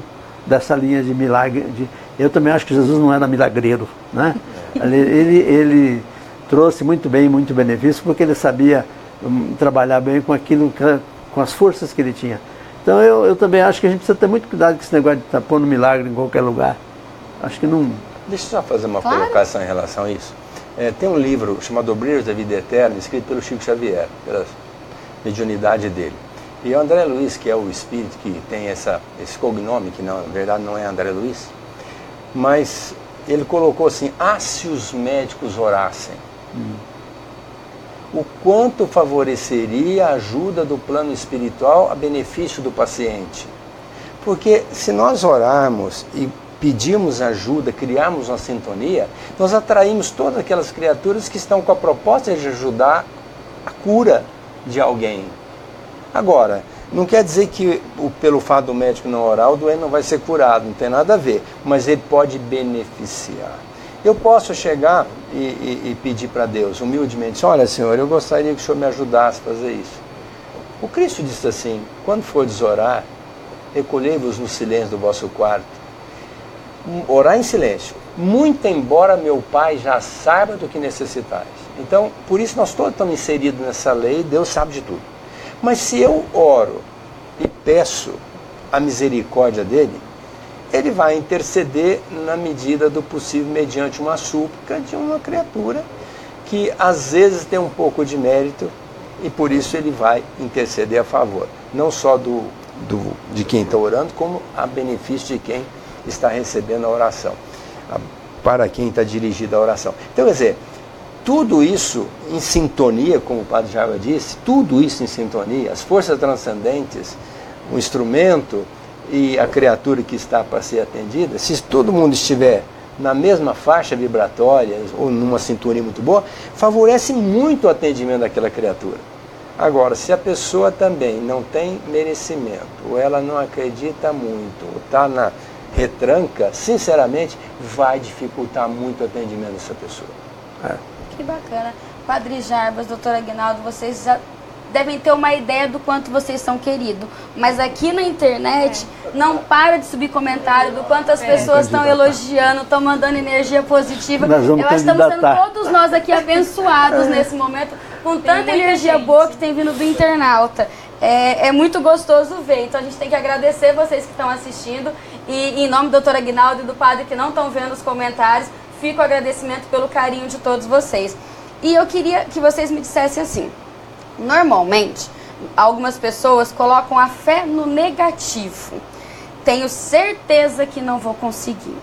dessa linha de milagre. Eu também acho que Jesus não era milagreiro, né? Ele trouxe muito bem, muito benefício, porque ele sabia trabalhar bem com aquilo, com as forças que ele tinha. Então eu também acho que a gente precisa ter muito cuidado com esse negócio de estar pondo milagre em qualquer lugar. Acho que não... Deixa eu só fazer uma Claro. colocação em relação a isso. Tem um livro chamado Brilhos da Vida Eterna, escrito pelo Chico Xavier, pela mediunidade dele. E o André Luiz, que é o espírito que tem esse cognome, que na verdade não é André Luiz, mas ele colocou assim: se os médicos orassem, o quanto favoreceria a ajuda do plano espiritual a benefício do paciente. Porque se nós orarmos e pedirmos ajuda, criarmos uma sintonia, nós atraímos todas aquelas criaturas que estão com a proposta de ajudar a cura de alguém. Agora, não quer dizer que pelo fato do médico não orar, o doente não vai ser curado, não tem nada a ver, mas ele pode beneficiar. Eu posso chegar e pedir para Deus, humildemente: olha, Senhor, eu gostaria que o Senhor me ajudasse a fazer isso. O Cristo disse assim: quando fordes orar, recolhei-vos no silêncio do vosso quarto. Orar em silêncio, muito embora meu Pai já saiba do que necessitais. Então, por isso nós todos estamos inseridos nessa lei, Deus sabe de tudo. Mas se eu oro e peço a misericórdia dele, ele vai interceder na medida do possível, mediante uma súplica de uma criatura que às vezes tem um pouco de mérito, e por isso ele vai interceder a favor, não só de quem está orando, como a benefício de quem está recebendo a oração, para quem está dirigida a oração. Então, quer dizer, tudo isso em sintonia, como o Padre Jarbas disse, tudo isso em sintonia, as forças transcendentes, o instrumento e a criatura que está para ser atendida, se todo mundo estiver na mesma faixa vibratória ou numa sintonia muito boa, favorece muito o atendimento daquela criatura. Agora, se a pessoa também não tem merecimento, ou ela não acredita muito, ou está na retranca, sinceramente, vai dificultar muito o atendimento dessa pessoa. Que bacana. Padre Jarbas, doutor Aguinaldo, vocês já devem ter uma ideia do quanto vocês são queridos. Mas aqui na internet não para de subir comentário do quanto as pessoas estão elogiando, estão mandando energia positiva. Nós vamos Eu acho que estamos sendo candidatar. todos nós aqui abençoados nesse momento, com tanta energia boa que tem vindo do internauta. É muito gostoso ver. Então a gente tem que agradecer vocês que estão assistindo. E em nome do doutor Aguinaldo e do padre que não estão vendo os comentários, fica o agradecimento pelo carinho de todos vocês. E eu queria que vocês me dissessem assim: normalmente, algumas pessoas colocam a fé no negativo. Tenho certeza que não vou conseguir.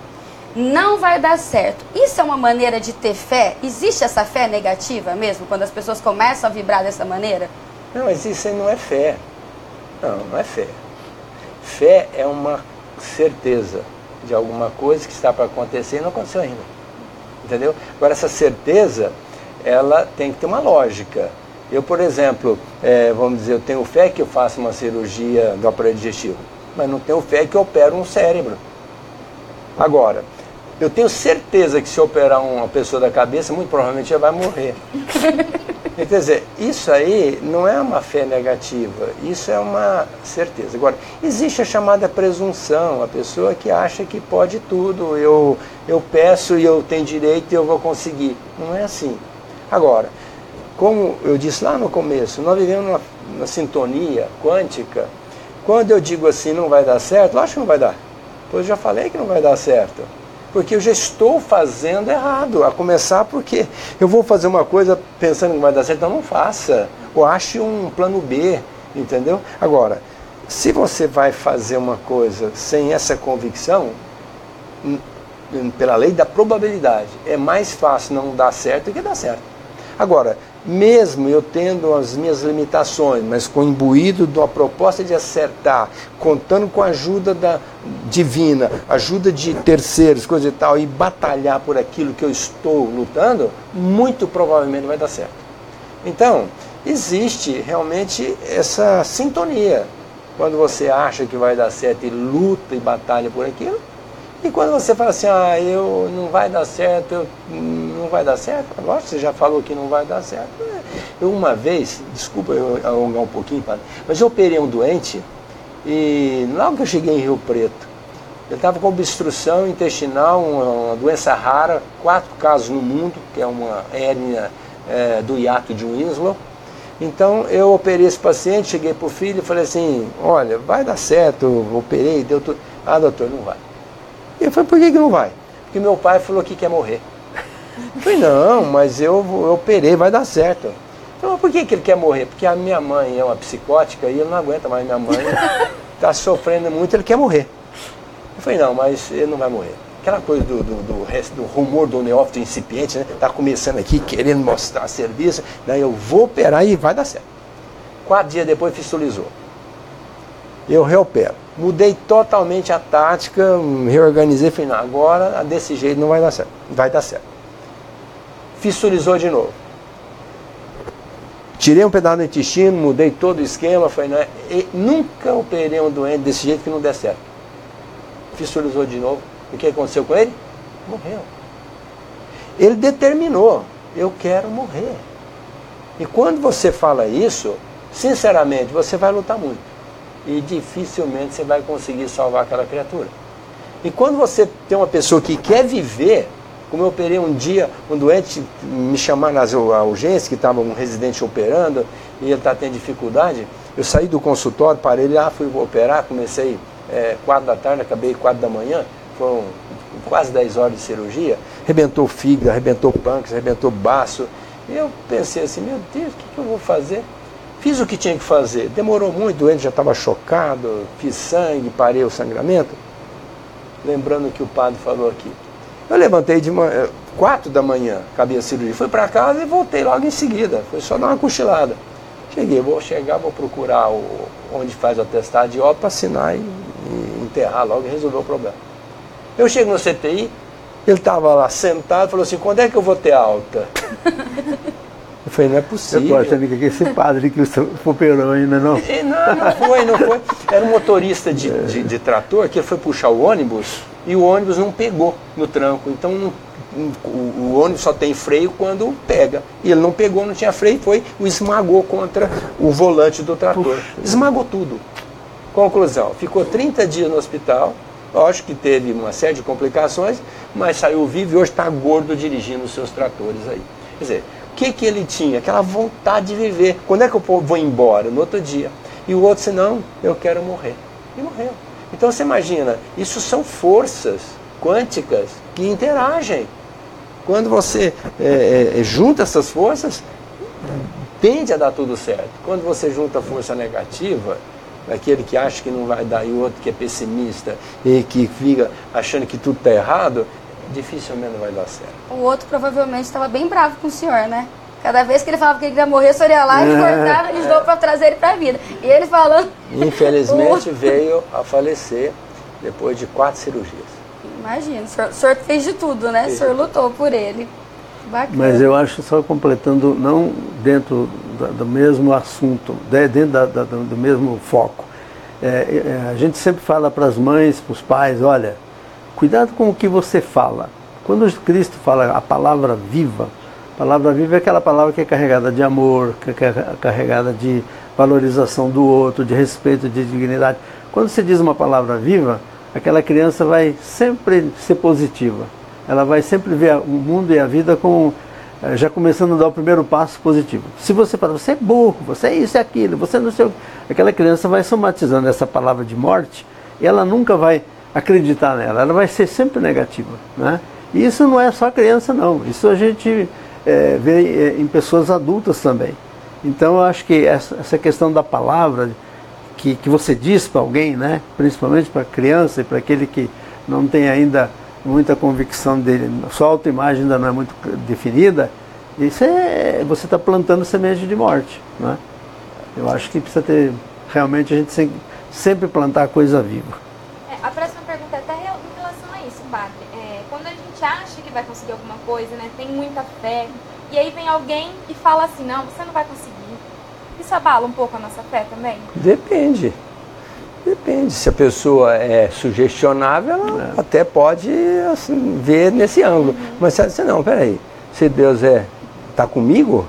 Não vai dar certo. Isso é uma maneira de ter fé? Existe essa fé negativa mesmo, quando as pessoas começam a vibrar dessa maneira? Não, mas isso aí não é fé. Não é fé. Fé é uma certeza de alguma coisa que está para acontecer e não aconteceu ainda. Entendeu? Agora, essa certeza, ela tem que ter uma lógica. Eu, por exemplo, vamos dizer, eu tenho fé que eu faço uma cirurgia do aparelho digestivo, mas não tenho fé que eu opero um cérebro. Agora, eu tenho certeza que se eu operar uma pessoa da cabeça, muito provavelmente ela vai morrer. Quer dizer, isso aí não é uma fé negativa, isso é uma certeza. Agora, existe a chamada presunção, a pessoa que acha que pode tudo, eu peço e eu tenho direito e eu vou conseguir. Não é assim. Agora, como eu disse lá no começo, nós vivemos numa sintonia quântica. Quando eu digo assim, não vai dar certo, lógico que não vai dar. Pois eu já falei que não vai dar certo. Porque eu já estou fazendo errado, a começar porque eu vou fazer uma coisa pensando que não vai dar certo, então não faça. Ou ache um plano B, entendeu? Agora, se você vai fazer uma coisa sem essa convicção, pela lei da probabilidade, é mais fácil não dar certo do que dar certo. Agora, mesmo eu tendo as minhas limitações, mas com imbuído de uma proposta de acertar, contando com a ajuda divina, ajuda de terceiros, coisa e tal, e batalhar por aquilo que eu estou lutando, muito provavelmente vai dar certo. Então, existe realmente essa sintonia. Quando você acha que vai dar certo e luta e batalha por aquilo, e quando você fala assim, não vai dar certo, não vai dar certo, agora você já falou que não vai dar certo. Eu uma vez, desculpa eu alongar um pouquinho, padre, mas eu operei um doente e logo que eu cheguei em Rio Preto, ele estava com obstrução intestinal, uma doença rara, 4 casos no mundo, que é uma hérnia do hiato de Winslow, Então eu operei esse paciente, cheguei para o filho e falei assim, olha, vai dar certo, eu operei, deu tudo. Ah, doutor, não vai. Eu falei, por que não vai? Porque meu pai falou que quer morrer. Eu falei, não, mas eu operei, vai dar certo. Eu falei, mas por que ele quer morrer? Porque a minha mãe é uma psicótica e ele não aguenta mais, minha mãe está sofrendo muito, ele quer morrer. Eu falei, não, mas ele não vai morrer. Aquela coisa do rumor do neófito incipiente, né? Tá começando aqui, querendo mostrar serviço, daí eu vou operar e vai dar certo. 4 dias depois fistulizou. Eu reopero. Mudei totalmente a tática, reorganizei, falei, não, agora desse jeito não vai dar certo. Vai dar certo. Fistulizou de novo. Tirei um pedaço do intestino, mudei todo o esquema, falei, não, nunca operei um doente desse jeito que não der certo. Fistulizou de novo. O que aconteceu com ele? Morreu. Ele determinou, eu quero morrer. E quando você fala isso, sinceramente, você vai lutar muito. E dificilmente você vai conseguir salvar aquela criatura. E quando você tem uma pessoa que quer viver, como eu operei um dia, um doente me chamaram na urgência, que estava um residente operando, e ele está tendo dificuldade, eu saí do consultório, parei lá, fui operar, comecei 4 da tarde, acabei 4 da manhã, foram quase 10 horas de cirurgia, arrebentou o fígado, arrebentou o pâncreas, arrebentou o baço. E eu pensei assim, meu Deus, o que eu vou fazer? Fiz o que tinha que fazer, demorou muito, o doente já estava chocado, fiz sangue, parei o sangramento. Lembrando o que o padre falou aqui. Eu levantei de 4 da manhã, acabei a cirurgia, fui para casa e voltei logo em seguida, foi só dar uma cochilada. Cheguei, vou procurar onde faz o atestado de óbito para assinar e enterrar logo e resolver o problema. Eu chego no CTI, ele estava lá sentado, falou assim, quando é que eu vou ter alta? Eu falei, não é possível. Eu tô achando que esse padre que operou ainda não. Não foi. Era um motorista de trator que ele foi puxar o ônibus e o ônibus não pegou no tranco. Então o ônibus só tem freio quando pega. E ele não pegou, não tinha freio, esmagou contra o volante do trator. Puxa. Esmagou tudo. Conclusão, ficou 30 dias no hospital. Lógico que teve uma série de complicações, mas saiu vivo e hoje está gordo dirigindo os seus tratores aí. Quer dizer, o que ele tinha? Aquela vontade de viver. Quando é que eu vou embora? No outro dia. E o outro disse, não, eu quero morrer. E morreu. Então você imagina, isso são forças quânticas que interagem. Quando você junta essas forças, tende a dar tudo certo. Quando você junta a força negativa, aquele que acha que não vai dar e o outro que é pessimista e que fica achando que tudo está errado, dificilmente não vai dar certo. O outro provavelmente estava bem bravo com o senhor, né? Cada vez que ele falava que ele queria morrer, o senhor ia lá e cortava de novo para trazer ele para a vida. E ele falando... Infelizmente veio a falecer depois de 4 cirurgias. Imagina, o senhor fez de tudo, né? O senhor lutou por ele. Bacana. Mas eu acho, só completando, não dentro do mesmo assunto, dentro do mesmo foco. A gente sempre fala para as mães, para os pais, olha, cuidado com o que você fala. Quando Cristo fala a palavra viva é aquela palavra que é carregada de amor, que é carregada de valorização do outro, de respeito, de dignidade. Quando você diz uma palavra viva, aquela criança vai sempre ser positiva. Ela vai sempre ver o mundo e a vida com, já começando a dar o primeiro passo positivo. Se você fala, você é burro, você é isso e aquilo, você não sei o que, aquela criança vai somatizando essa palavra de morte e ela nunca vai acreditar nela, ela vai ser sempre negativa, né? E isso não é só criança não, isso a gente vê em pessoas adultas também. Então eu acho que essa questão da palavra que você diz para alguém, né? Principalmente para a criança e para aquele que não tem ainda muita convicção dele, sua autoimagem ainda não é muito definida, isso você está plantando semente de morte, né? Eu acho que precisa ter, realmente a gente sempre plantar coisa viva. A próxima pergunta é até em relação a isso, padre. Quando a gente acha que vai conseguir alguma coisa, né, tem muita fé, e aí vem alguém e fala assim, não, você não vai conseguir. Isso abala um pouco a nossa fé também? Depende. Se a pessoa é sugestionável, ela até pode assim, ver nesse ângulo. Mas se você não, peraí, se Deus está comigo,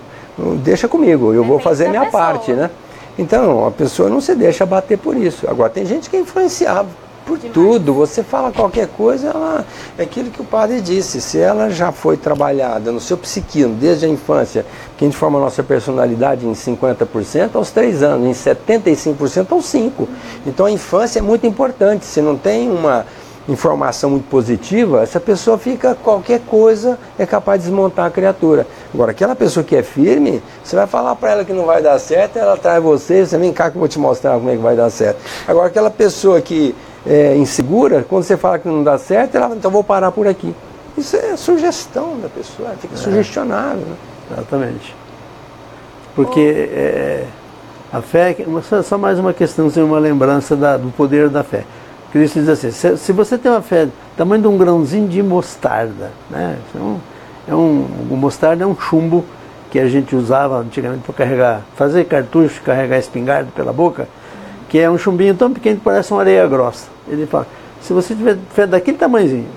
deixa comigo, eu vou fazer a minha parte, né? Então, a pessoa não se deixa bater por isso. Agora, tem gente que é influenciável por Demais. tudo. Você fala qualquer coisa, ela, é aquilo que o padre disse, se ela já foi trabalhada no seu psiquismo desde a infância, que a gente forma a nossa personalidade em 50% aos 3 anos, em 75% aos 5. Então a infância é muito importante. Se não tem uma informação muito positiva, essa pessoa fica, qualquer coisa é capaz de desmontar a criatura. Agora, aquela pessoa que é firme, você vai falar para ela que não vai dar certo, ela traz você vem cá que eu vou te mostrar como é que vai dar certo. Agora, aquela pessoa que é insegura, quando você fala que não dá certo, ela, então vou parar por aqui. Isso é sugestão da pessoa, ela fica sugestionável. Né? Exatamente. Porque a fé, só mais uma questão, uma lembrança do poder da fé. Cristo diz assim, se você tem uma fé do tamanho de um grãozinho de mostarda, né? O mostarda é um chumbo que a gente usava antigamente para fazer cartucho, carregar espingarda pela boca, que é um chumbinho tão pequeno que parece uma areia grossa. Ele fala, se você tiver fé daquele tamanhozinho,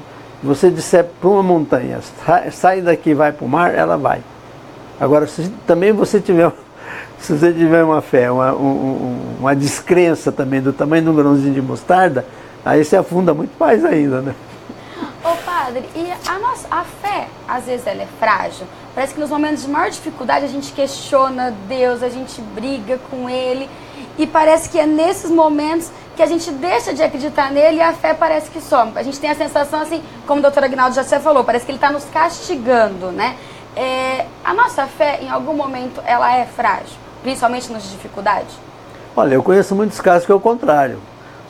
você disser para uma montanha, sai daqui e vai para o mar, ela vai. Agora, se também você tiver uma fé, uma descrença também do tamanho de um grãozinho de mostarda, aí você afunda muito mais ainda, né? Ô padre, e a fé, às vezes ela é frágil. Parece que nos momentos de maior dificuldade a gente questiona Deus, a gente briga com Ele. E parece que é nesses momentos que a gente deixa de acreditar nele e a fé parece que some. A gente tem a sensação, assim, como o doutor Aguinaldo já falou, parece que ele está nos castigando, né? A nossa fé, em algum momento, ela é frágil, principalmente nas dificuldades? Olha, eu conheço muitos casos que é o contrário.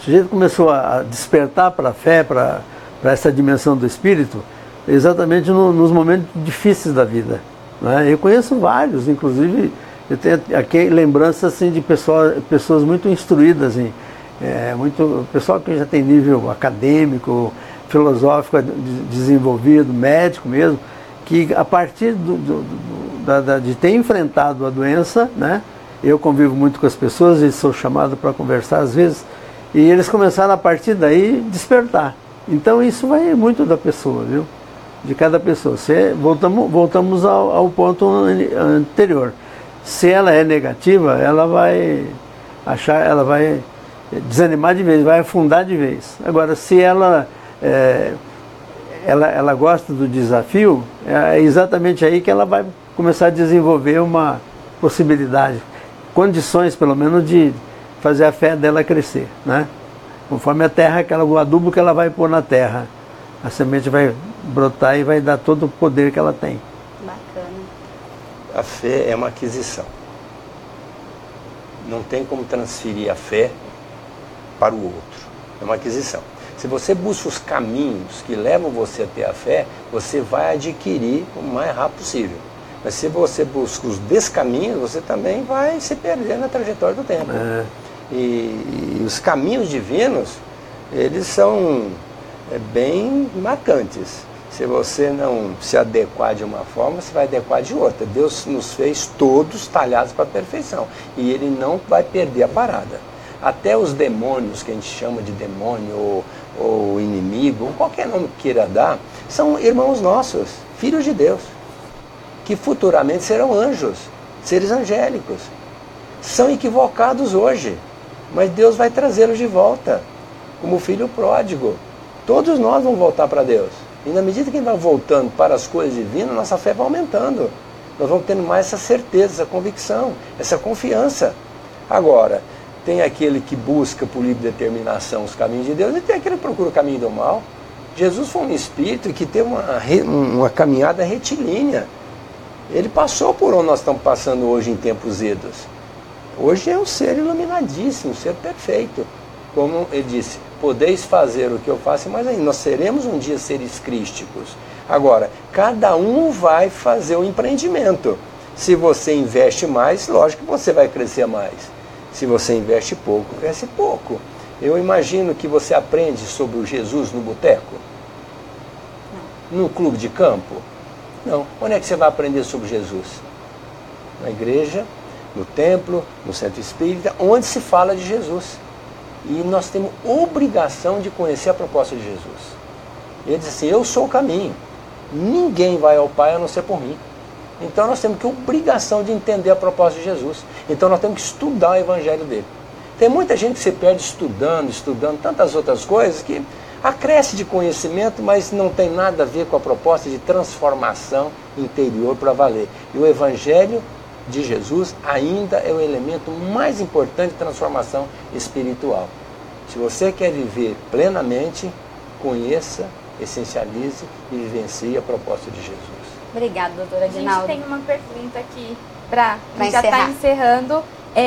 O sujeito começou a despertar para a fé, para essa dimensão do espírito, exatamente nos momentos difíceis da vida. Né? Eu conheço vários, inclusive, eu tenho aqui lembranças assim, de pessoas muito instruídas, pessoal que já tem nível acadêmico, filosófico desenvolvido, médico mesmo, que a partir de ter enfrentado a doença, né? Eu convivo muito com as pessoas e sou chamado para conversar às vezes, e eles começaram a partir daí despertar. Então isso vai muito da pessoa, viu? De cada pessoa. Voltamos ao ponto anterior. Se ela é negativa, ela vai desanimar de vez, vai afundar de vez. Agora, se ela gosta do desafio, é exatamente aí que ela vai começar a desenvolver uma possibilidade, condições pelo menos de fazer a fé dela crescer, né? Conforme a terra, o adubo que ela vai pôr na terra, a semente vai brotar e vai dar todo o poder que ela tem. Bacana. A fé é uma aquisição. Não tem como transferir a fé para o outro. É uma aquisição. Se você busca os caminhos que levam você a ter a fé, você vai adquirir o mais rápido possível. Mas se você busca os descaminhos, você também vai se perder na trajetória do tempo. E os caminhos divinos, eles são bem marcantes. Se você não se adequar de uma forma, você vai adequar de outra. Deus nos fez todos talhados para a perfeição. E Ele não vai perder a parada. Até os demônios, que a gente chama de demônio ou inimigo, ou qualquer nome que queira dar, são irmãos nossos, filhos de Deus, que futuramente serão anjos, seres angélicos. São equivocados hoje, mas Deus vai trazê-los de volta, como o filho pródigo. Todos nós vamos voltar para Deus. E na medida que a gente vai voltando para as coisas divinas, nossa fé vai aumentando. Nós vamos tendo mais essa certeza, essa convicção, essa confiança. Agora, tem aquele que busca por livre determinação os caminhos de Deus e tem aquele que procura o caminho do mal. Jesus foi um espírito que teve uma caminhada retilínea. Ele passou por onde nós estamos passando hoje em tempos idos. Hoje é um ser iluminadíssimo, um ser perfeito. Como ele disse, podeis fazer o que eu faço, mas aí nós seremos um dia seres crísticos. Agora, cada um vai fazer o empreendimento. Se você investe mais, lógico que você vai crescer mais. Se você investe pouco, cresce pouco. Eu imagino que você aprende sobre o Jesus no boteco? Não. No clube de campo? Não. Onde é que você vai aprender sobre Jesus? Na igreja, no templo, no centro espírita, onde se fala de Jesus. E nós temos obrigação de conhecer a proposta de Jesus. Ele diz assim, eu sou o caminho. Ninguém vai ao Pai a não ser por mim. Então nós temos que obrigação de entender a proposta de Jesus. Então nós temos que estudar o evangelho dele. Tem muita gente que se perde estudando tantas outras coisas que acresce de conhecimento, mas não tem nada a ver com a proposta de transformação interior para valer. E o Evangelho de Jesus ainda é o elemento mais importante de transformação espiritual. Se você quer viver plenamente, conheça, essencialize e vivencie a proposta de Jesus. Obrigada, doutora Aguinaldo. A gente tem uma pergunta aqui para já encerrar. está encerrando.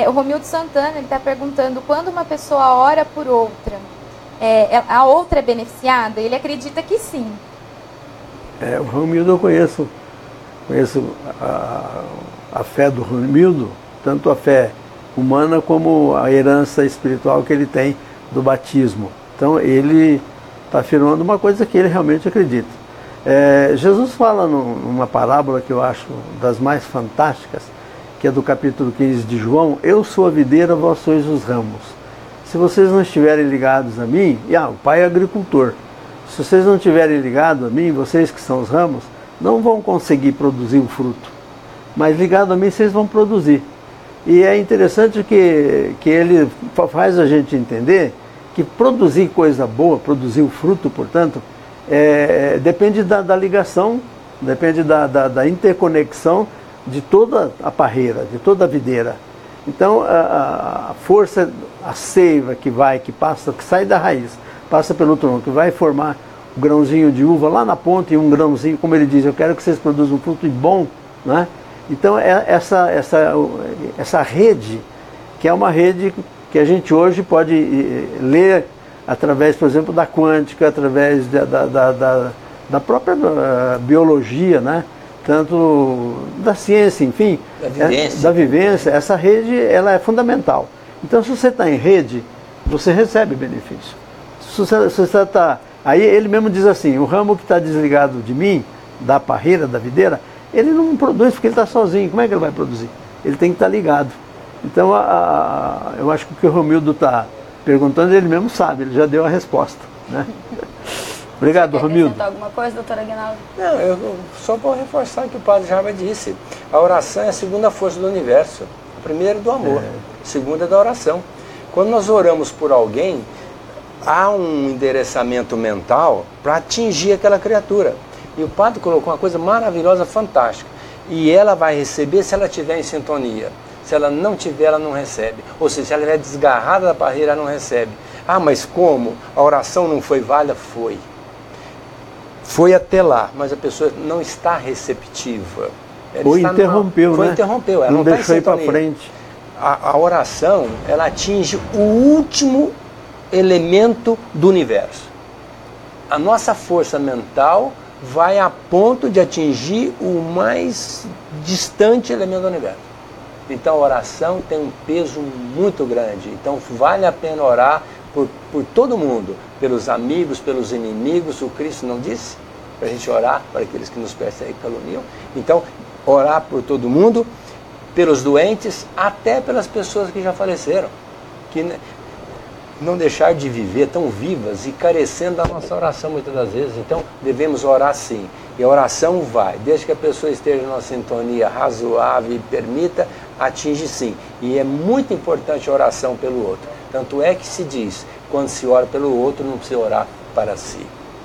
O Romildo Santana está perguntando: quando uma pessoa ora por outra, a outra é beneficiada? Ele acredita que sim. O Romildo eu conheço a fé do Romildo, tanto a fé humana como a herança espiritual que ele tem do batismo. Então ele está afirmando uma coisa que ele realmente acredita. Jesus fala numa parábola que eu acho das mais fantásticas, que é do capítulo 15 de João: eu sou a videira, vós sois os ramos. Se vocês não estiverem ligados a mim, o pai é agricultor, se vocês não estiverem ligados a mim, vocês que são os ramos, não vão conseguir produzir o fruto, mas ligado a mim vocês vão produzir. E é interessante que ele faz a gente entender que produzir coisa boa, produzir o fruto, portanto, depende da ligação, depende da interconexão de toda a parreira, de toda a videira. Então a força, a seiva que passa, que sai da raiz, passa pelo tronco, que vai formar o grãozinho de uva lá na ponta, e um grãozinho, como ele diz, eu quero que vocês produzam um fruto bom, né? Então essa rede, que é uma rede que a gente hoje pode ler através, por exemplo, da quântica, através da própria biologia, né? Tanto da ciência, enfim, da vivência. Essa rede, ela é fundamental. Então, se você está em rede, você recebe benefício. Se você está... Aí ele mesmo diz assim: o ramo que está desligado de mim, da parreira, da videira, ele não produz porque ele está sozinho. Como é que ele vai produzir? Ele tem que estar ligado. Então, eu acho que o que o Romildo está perguntando, ele mesmo sabe, ele já deu a resposta, né? Obrigado, Romildo. Quer alguma coisa, doutora Aguinaldo? Não, eu só vou reforçar o que o padre Jarbas disse. A oração é a segunda força do universo. A primeira é do amor, a segunda é da oração. Quando nós oramos por alguém, há um endereçamento mental para atingir aquela criatura. E o padre colocou uma coisa maravilhosa, fantástica. E ela vai receber se ela estiver em sintonia. Se ela não tiver, ela não recebe. Ou seja, se ela estiver desgarrada da parreira, ela não recebe. Mas como? A oração não foi válida? Foi. Foi até lá, mas a pessoa não está receptiva. Ou interrompeu, né? Interrompeu, ela não está deixou ir para frente. A oração, ela atinge o último elemento do universo. A nossa força mental vai a ponto de atingir o mais distante elemento do universo. Então a oração tem um peso muito grande. Então vale a pena orar por todo mundo, pelos amigos, pelos inimigos. O Cristo não disse para a gente orar para aqueles que nos perseguem e caluniam? Então, orar por todo mundo, pelos doentes, até pelas pessoas que já faleceram, que não deixar de viver tão vivas e carecendo da nossa oração muitas das vezes. Então, devemos orar sim. E a oração vai, desde que a pessoa esteja numa sintonia razoável e permita, atinge sim. E é muito importante a oração pelo outro. Tanto é que se diz, quando se ora pelo outro, não precisa orar para si.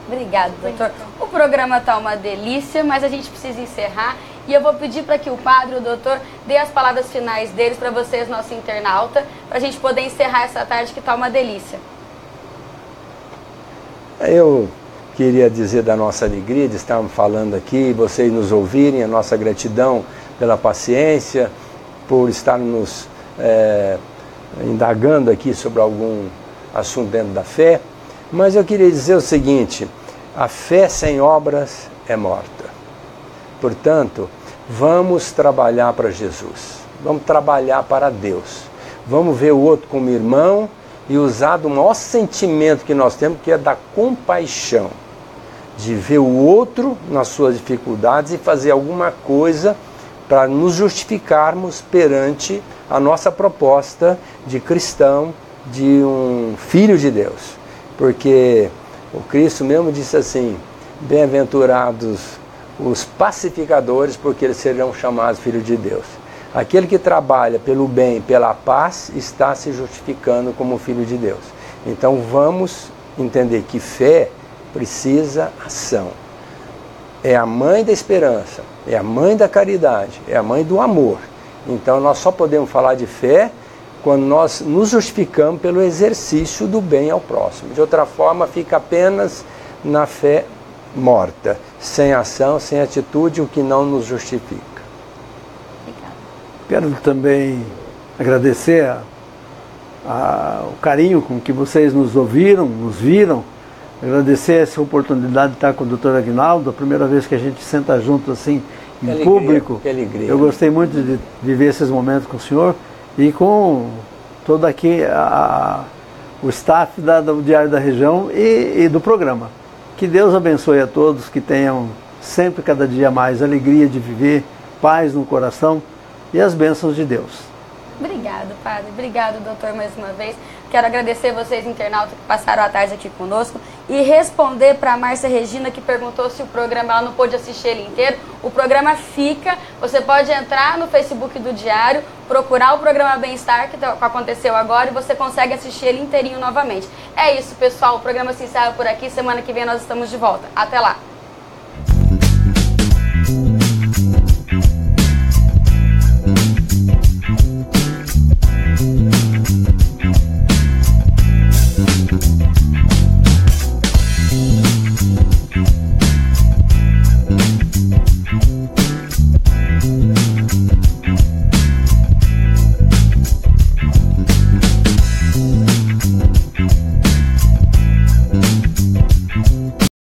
Obrigada, doutor. O programa está uma delícia, mas a gente precisa encerrar. E eu vou pedir para que o padre e o doutor dê as palavras finais deles para vocês, nosso internauta, para a gente poder encerrar essa tarde que está uma delícia. Eu queria dizer da nossa alegria de estarmos falando aqui, vocês nos ouvirem, a nossa gratidão pela paciência, por estar nos indagando aqui sobre algum assunto dentro da fé. Mas eu queria dizer o seguinte: a fé sem obras é morta. Portanto, vamos trabalhar para Jesus, vamos trabalhar para Deus, vamos ver o outro como irmão e usar do maior sentimento que nós temos, que é da compaixão, de ver o outro nas suas dificuldades e fazer alguma coisa para nos justificarmos perante a nossa proposta de cristão, de um filho de Deus. Porque o Cristo mesmo disse assim: bem-aventurados os pacificadores, porque eles serão chamados filhos de Deus. Aquele que trabalha pelo bem, pela paz, está se justificando como filho de Deus. Então vamos entender que fé precisa ação. É a mãe da esperança, é a mãe da caridade, é a mãe do amor. Então nós só podemos falar de fé quando nós nos justificamos pelo exercício do bem ao próximo. De outra forma, fica apenas na fé morta, sem ação, sem atitude, o que não nos justifica. Quero também agradecer o carinho com que vocês nos ouviram, nos viram. Agradecer essa oportunidade de estar com o Dr. Aguinaldo, a primeira vez que a gente senta junto assim, em público. Que alegria. Eu gostei muito de viver esses momentos com o senhor e com todo aqui o staff do Diário da Região e do programa. Que Deus abençoe a todos, que tenham sempre, cada dia mais, alegria de viver, paz no coração e as bênçãos de Deus. Obrigado, padre. Obrigado, doutor, mais uma vez. Quero agradecer vocês, internautas, que passaram a tarde aqui conosco e responder para a Márcia Regina, que perguntou se o programa, ela não pôde assistir ele inteiro. O programa fica, você pode entrar no Facebook do Diário, procurar o programa Bem-Estar, que aconteceu agora, e você consegue assistir ele inteirinho novamente. É isso, pessoal. O programa se encerra por aqui. Semana que vem nós estamos de volta. Até lá.